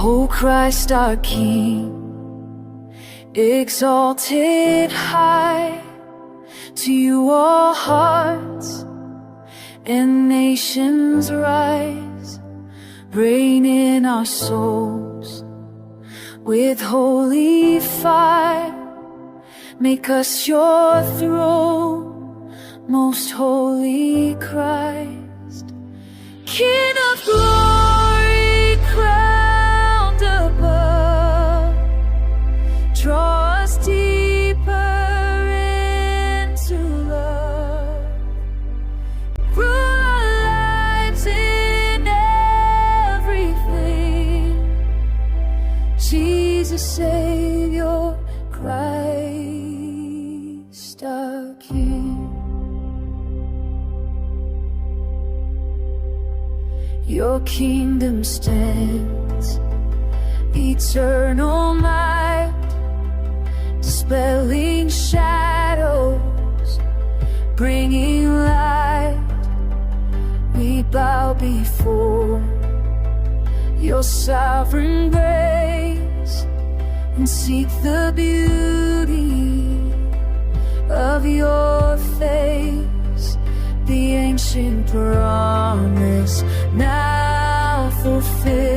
O Christ our King, exalted high, to you all hearts and nations rise. Reign in our souls with holy fire. Make us your throne, most holy Christ. King of glory, crowned above, draw us deeper into love. Rule our lives in everything, Jesus, Savior, Christ our King. Your kingdom stands, eternal might, dispelling shadows, bringing light. We bow before your sovereign grace and seek the beauty of your face, the ancient promise now fulfilled.